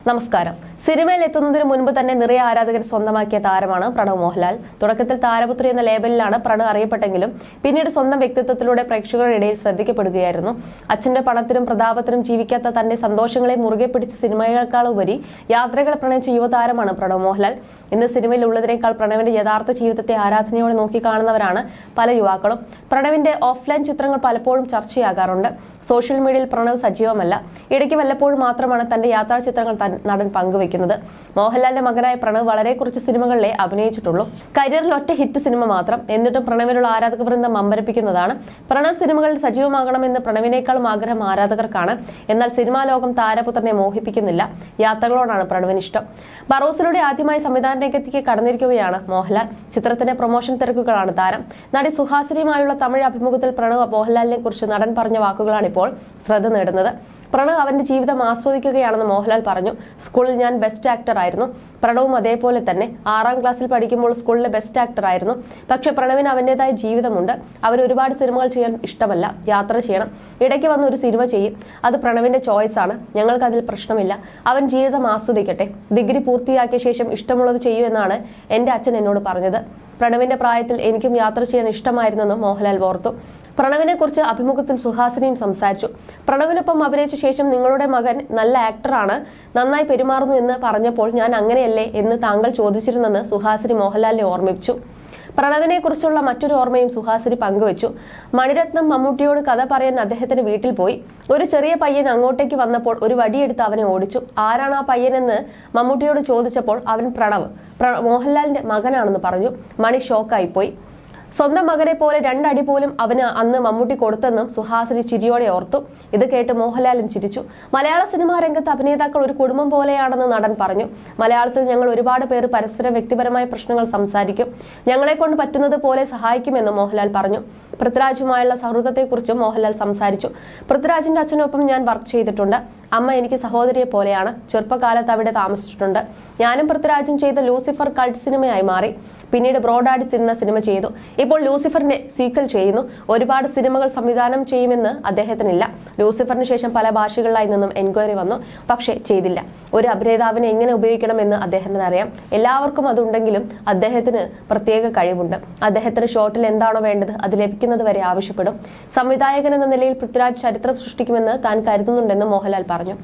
നമസ്കാരം. സിനിമയിൽ എത്തുന്നതിന് മുൻപ് തന്നെ നിറയെ ആരാധകർ സ്വന്തമാക്കിയ താരമാണ് പ്രണവ് മോഹൻലാൽ. തുടക്കത്തിൽ താരപുത്രി എന്ന ലേബലിലാണ് പ്രണവ് അറിയപ്പെട്ടെങ്കിലും പിന്നീട് സ്വന്തം വ്യക്തിത്വത്തിലൂടെ പ്രേക്ഷകരുടെ ഇടയിൽ ശ്രദ്ധിക്കപ്പെടുകയായിരുന്നു. അച്ഛന്റെ പണത്തിനും പ്രതാപത്തിനും ജീവിക്കാത്ത തന്റെ സന്തോഷങ്ങളെ മുറുകെ പിടിച്ച സിനിമകളെക്കാളുപരി യാത്രകളെ പ്രണയിച്ച യുവതാരമാണ് പ്രണവ് മോഹൻലാൽ. ഇന്ന് സിനിമയിൽ ഉള്ളതിനേക്കാൾ പ്രണവിന്റെ യഥാർത്ഥ ജീവിതത്തെ ആരാധനയോടെ നോക്കിക്കാണുന്നവരാണ് പല യുവാക്കളും. പ്രണവിന്റെ ഓഫ്ലൈൻ ചിത്രങ്ങൾ പലപ്പോഴും ചർച്ചയാകാറുണ്ട്. സോഷ്യൽ മീഡിയയിൽ പ്രണവ് സജീവമല്ല. ഇടയ്ക്ക് വല്ലപ്പോഴും മാത്രമാണ് തന്റെ യാത്രാ ചിത്രങ്ങൾ നടൻ പങ്കുവെക്കുന്നത്. മോഹൻലാലിന്റെ മകനായ പ്രണവ് വളരെ കുറച്ച് സിനിമകളിലെ അഭിനയിച്ചിട്ടുള്ളൂ. കരിയറിൽ ഒറ്റ ഹിറ്റ് സിനിമ മാത്രം. എന്നിട്ടും പ്രണവിനുള്ള ആരാധക വൃന്ദം അമ്പരപ്പിക്കുന്നതാണ്. പ്രണവ് സിനിമകളിൽ സജീവമാകണമെന്ന് പ്രണവിനേക്കാളും ആഗ്രഹം ആരാധകർക്കാണ്. എന്നാൽ സിനിമാ ലോകം താരപുത്രനെ മോഹിപ്പിക്കുന്നില്ല. യാത്രകളോടാണ് പ്രണവിന് ഇഷ്ടം. ബറോസിലൂടെ ആദ്യമായി സംവിധാന രംഗത്തേക്ക് കടന്നിരിക്കുകയാണ് മോഹൻലാൽ. ചിത്രത്തിന്റെ പ്രൊമോഷൻ തിരക്കുകളാണ് താരം. നടി സുഹാസിനിയുമായുള്ള തമിഴ് അഭിമുഖത്തിൽ പ്രണവ് മോഹൻലാലിനെ കുറിച്ച് നടൻ പറഞ്ഞ വാക്കുകളാണിപ്പോൾ ശ്രദ്ധ നേടുന്നത്. പ്രണവ് അവന്റെ ജീവിതം ആസ്വദിക്കുകയാണെന്ന് മോഹൻലാൽ പറഞ്ഞു. സ്കൂളിൽ ഞാൻ ബെസ്റ്റ് ആക്ടർ ആയിരുന്നു. പ്രണവും അതേപോലെ തന്നെ. 6ാം ക്ലാസ്സിൽ പഠിക്കുമ്പോൾ സ്കൂളിലെ ബെസ്റ്റ് ആക്ടർ ആയിരുന്നു. പക്ഷെ പ്രണവിന് അവന്റേതായ ജീവിതമുണ്ട്. അവന് ഒരുപാട് സിനിമകൾ ചെയ്യാൻ ഇഷ്ടമല്ല. യാത്ര ചെയ്യണം. ഇടയ്ക്ക് വന്ന് ഒരു സിനിമ ചെയ്യും. അത് പ്രണവിന്റെ ചോയ്സ് ആണ്. ഞങ്ങൾക്ക് അതിൽ പ്രശ്നമില്ല. അവൻ ജീവിതം ആസ്വദിക്കട്ടെ. ഡിഗ്രി പൂർത്തിയാക്കിയ ശേഷം ഇഷ്ടമുള്ളത് ചെയ്യൂ എന്നാണ് എന്റെ അച്ഛൻ എന്നോട് പറഞ്ഞത്. പ്രണവിന്റെ പ്രായത്തിൽ എനിക്കും യാത്ര ചെയ്യാൻ ഇഷ്ടമായിരുന്നെന്നും മോഹൻലാൽ ഓർത്തു. പ്രണവിനെ കുറിച്ച് അഭിമുഖത്തിൽ സുഹാസിനിയും സംസാരിച്ചു. പ്രണവിനൊപ്പം അഭിനയിച്ച ശേഷം നിങ്ങളുടെ മകൻ നല്ല ആക്ടറാണ്, നന്നായി പെരുമാറുന്നു എന്ന് പറഞ്ഞപ്പോൾ ഞാൻ അങ്ങനെയല്ലേ എന്ന് താങ്കൾ ചോദിച്ചിരുന്നെന്ന് സുഹാസിനി മോഹൻലാലിനെ ഓർമ്മിപ്പിച്ചു. പ്രണവിനെ കുറിച്ചുള്ള മറ്റൊരു ഓർമ്മയും സുഹാസിനി പങ്കുവച്ചു. മണിരത്നം മമ്മൂട്ടിയോട് കഥ പറയാൻ അദ്ദേഹത്തിന്റെ വീട്ടിൽ പോയി. ഒരു ചെറിയ പയ്യൻ അങ്ങോട്ടേക്ക് വന്നപ്പോൾ ഒരു വടിയെടുത്ത് അവനെ ഓടിച്ചു. ആരാണ് ആ പയ്യനെന്ന് മമ്മൂട്ടിയോട് ചോദിച്ചപ്പോൾ അവൻ പ്രണവ് മോഹൻലാലിന്റെ മകനാണെന്ന് പറഞ്ഞു. മണി ഷോക്കായിപ്പോയി. സ്വന്തം മകനെ പോലെ 2 അടി പോലും അവന് അന്ന് മമ്മൂട്ടി കൊടുത്തെന്നും സുഹാസിനി ചിരിയോടെ ഓർത്തു. ഇത് കേട്ട് മോഹൻലാലും ചിരിച്ചു. മലയാള സിനിമാ രംഗത്ത് അഭിനേതാക്കൾ ഒരു കുടുംബം പോലെയാണെന്ന് നടൻ പറഞ്ഞു. മലയാളത്തിൽ ഞങ്ങൾ ഒരുപാട് പേര് പരസ്പരം വ്യക്തിപരമായ പ്രശ്നങ്ങൾ സംസാരിക്കും. ഞങ്ങളെ കൊണ്ട് പറ്റുന്നത് പോലെ സഹായിക്കുമെന്നും മോഹൻലാൽ പറഞ്ഞു. പൃഥ്വിരാജുമായുള്ള സൗഹൃദത്തെക്കുറിച്ചും മോഹൻലാൽ സംസാരിച്ചു. പൃഥ്വിരാജിന്റെ അച്ഛനൊപ്പം ഞാൻ വർക്ക് ചെയ്തിട്ടുണ്ട്. അമ്മ എനിക്ക് സഹോദരിയെ പോലെയാണ്. ചെറുപ്പകാലത്ത് അവിടെ താമസിച്ചിട്ടുണ്ട്. ഞാനും പൃഥ്വിരാജും ചെയ്ത ലൂസിഫർ കൾട്ട് സിനിമയായി മാറി. പിന്നീട് ബ്രോഡാഡിസ് എന്ന സിനിമ ചെയ്തു. ഇപ്പോൾ ലൂസിഫറിന്റെ സീക്വൽ ചെയ്യുന്നു. ഒരുപാട് സിനിമകൾ സംവിധാനം ചെയ്യുമെന്ന് അദ്ദേഹത്തിനില്ല. ലൂസിഫറിന് ശേഷം പല ഭാഷകളിലായി നിന്നും എൻക്വയറി വന്നു. പക്ഷേ ചെയ്തില്ല. ഒരു അഭിനേതാവിനെ എങ്ങനെ ഉപയോഗിക്കണമെന്ന് അദ്ദേഹത്തിന് അറിയാം. എല്ലാവർക്കും അതുണ്ടെങ്കിലും അദ്ദേഹത്തിന് പ്രത്യേക കഴിവുണ്ട്. അദ്ദേഹത്തിന് ഷോട്ടിൽ എന്താണോ വേണ്ടത് അത് ലഭിക്കുന്നത് വരെ ആവശ്യപ്പെടും. സംവിധായകൻ എന്ന നിലയിൽ പൃഥ്വിരാജ് ചരിത്രം സൃഷ്ടിക്കുമെന്ന് താൻ കരുതുന്നുണ്ടെന്ന് മോഹൻലാൽ പറഞ്ഞു.